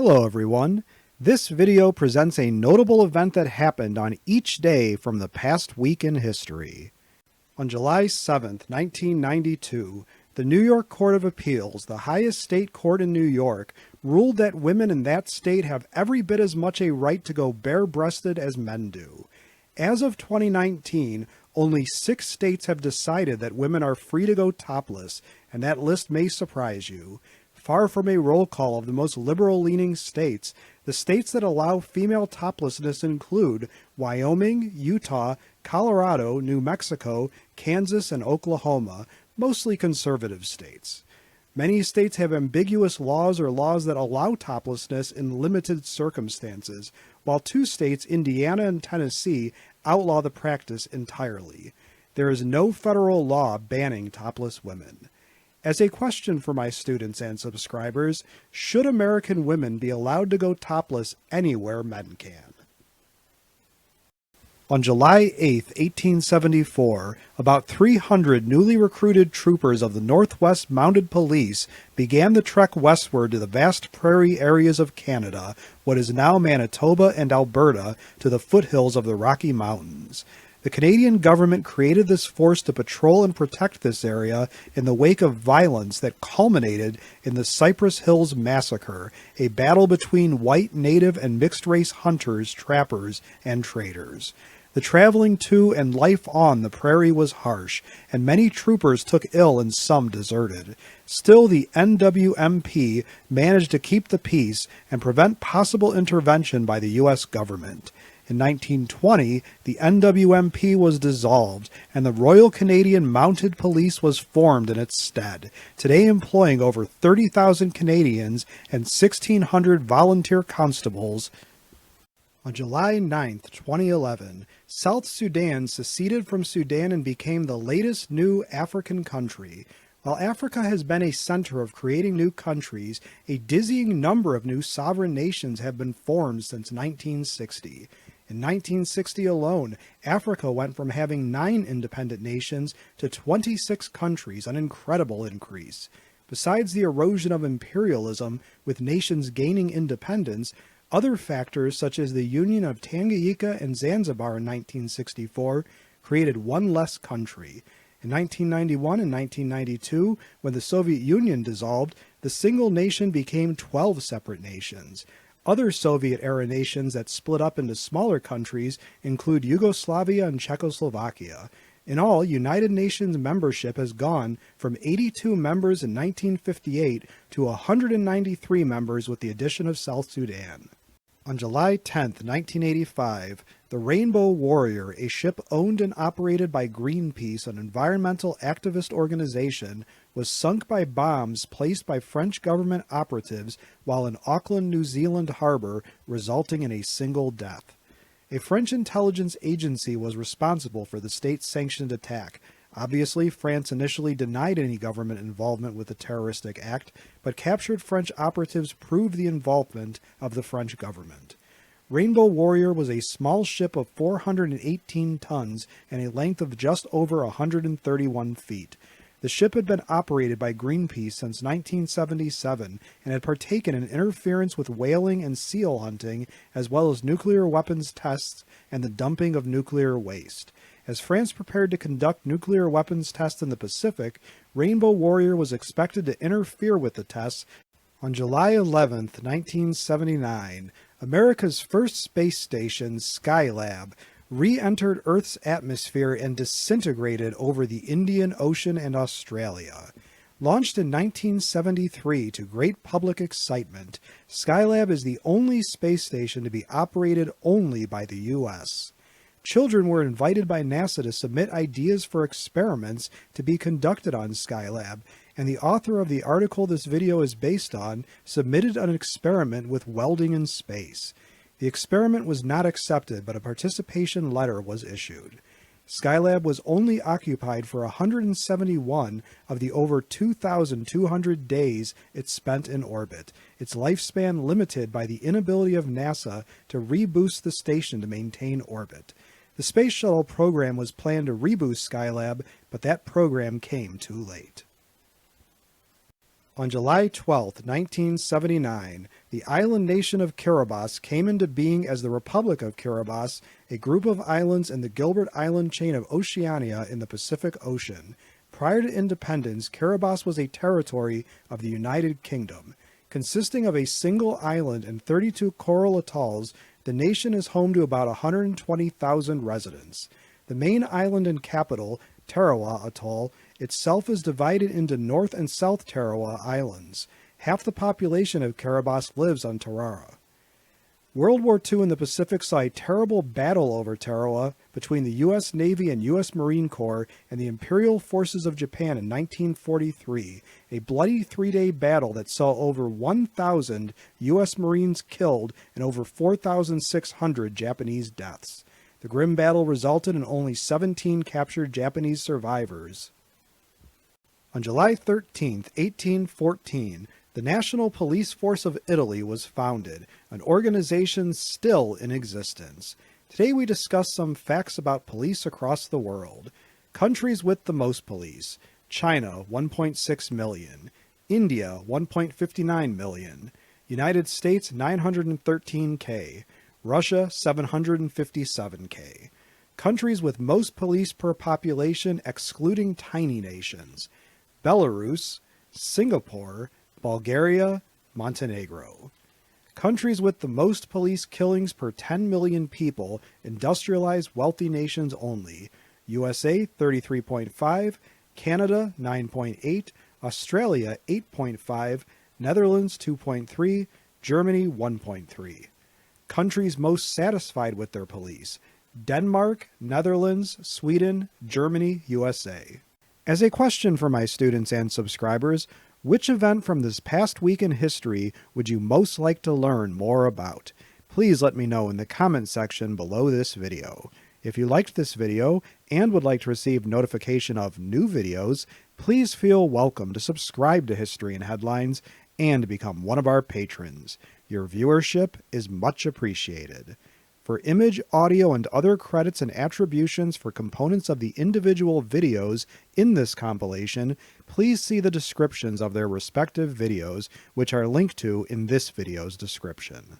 Hello everyone. This video presents a notable event that happened on each day from the past week in history. On July 7th, 1992, the New York Court of Appeals, the highest state court in New York, ruled that women in that state have every bit as much a right to go bare-breasted as men do. As of 2019, only 6 states have decided that women are free to go topless, and that list may surprise you. Far from a roll call of the most liberal-leaning states, the states that allow female toplessness include Wyoming, Utah, Colorado, New Mexico, Kansas, and Oklahoma, mostly conservative states. Many states have ambiguous laws or laws that allow toplessness in limited circumstances, while 2 states, Indiana and Tennessee, outlaw the practice entirely. There is no federal law banning topless women. As a question for my students and subscribers, should American women be allowed to go topless anywhere men can? On July 8, 1874, about 300 newly recruited troopers of the Northwest Mounted Police began the trek westward to the vast prairie areas of Canada, what is now Manitoba and Alberta, to the foothills of the Rocky Mountains. The Canadian government created this force to patrol and protect this area in the wake of violence that culminated in the Cypress Hills Massacre, a battle between white, native, and mixed-race hunters, trappers, and traders. The traveling to and life on the prairie was harsh, and many troopers took ill and some deserted. Still, the NWMP managed to keep the peace and prevent possible intervention by the U.S. government. In 1920, the NWMP was dissolved, and the Royal Canadian Mounted Police was formed in its stead, today employing over 30,000 Canadians and 1,600 volunteer constables. On July 9, 2011, South Sudan seceded from Sudan and became the latest new African country. While Africa has been a center of creating new countries, a dizzying number of new sovereign nations have been formed since 1960. In 1960 alone, Africa went from having 9 independent nations to 26 countries, an incredible increase. Besides the erosion of imperialism, with nations gaining independence, other factors such as the union of Tanganyika and Zanzibar in 1964 created one less country. In 1991 and 1992, when the Soviet Union dissolved, the single nation became 12 separate nations. Other Soviet-era nations that split up into smaller countries include Yugoslavia and Czechoslovakia. In all, United Nations membership has gone from 82 members in 1958 to 193 members with the addition of South Sudan. On July 10, 1985, the Rainbow Warrior, a ship owned and operated by Greenpeace, an environmental activist organization, was sunk by bombs placed by French government operatives while in Auckland, New Zealand harbor, resulting in a single death. A French intelligence agency was responsible for the state-sanctioned attack. Obviously, France initially denied any government involvement with the terroristic act, but captured French operatives proved the involvement of the French government. Rainbow Warrior was a small ship of 418 tons and a length of just over 131 feet. The ship had been operated by Greenpeace since 1977 and had partaken in interference with whaling and seal hunting, as well as nuclear weapons tests and the dumping of nuclear waste. As France prepared to conduct nuclear weapons tests in the Pacific, Rainbow Warrior was expected to interfere with the tests. On July 11, 1979, America's first space station, Skylab, re-entered Earth's atmosphere and disintegrated over the Indian Ocean and Australia. Launched in 1973 to great public excitement, Skylab is the only space station to be operated only by the U.S. Children were invited by NASA to submit ideas for experiments to be conducted on Skylab, and the author of the article this video is based on submitted an experiment with welding in space. The experiment was not accepted, but a participation letter was issued. Skylab was only occupied for 171 of the over 2,200 days it spent in orbit, its lifespan limited by the inability of NASA to reboost the station to maintain orbit. The Space Shuttle program was planned to reboost Skylab, but that program came too late. On July 12, 1979, the island nation of Kiribati came into being as the Republic of Kiribati, a group of islands in the Gilbert Island chain of Oceania in the Pacific Ocean. Prior to independence, Kiribati was a territory of the United Kingdom. Consisting of a single island and 32 coral atolls, the nation is home to about 120,000 residents. The main island and capital, Tarawa Atoll, itself is divided into North and South Tarawa Islands. Half the population of Kiribati lives on Tarawa. World War II in the Pacific saw a terrible battle over Tarawa between the U.S. Navy and U.S. Marine Corps and the Imperial Forces of Japan in 1943, a bloody three-day battle that saw over 1,000 U.S. Marines killed and over 4,600 Japanese deaths. The grim battle resulted in only 17 captured Japanese survivors. On July 13, 1814, the National Police Force of Italy was founded, an organization still in existence. Today we discuss some facts about police across the world. Countries with the most police: China 1.6 million, India 1.59 million, United States 913K, Russia 757K. Countries with most police per population excluding tiny nations: Belarus, Singapore, Bulgaria, Montenegro. Countries with the most police killings per 10 million people, industrialized wealthy nations only: USA 33.5, Canada 9.8, Australia 8.5, Netherlands 2.3, Germany 1.3. Countries most satisfied with their police: Denmark, Netherlands, Sweden, Germany, USA. As a question for my students and subscribers, which event from this past week in history would you most like to learn more about? Please let me know in the comment section below this video. If you liked this video and would like to receive notification of new videos, please feel welcome to subscribe to History and Headlines and become one of our patrons. Your viewership is much appreciated. For image, audio, and other credits and attributions for components of the individual videos in this compilation, please see the descriptions of their respective videos, which are linked to in this video's description.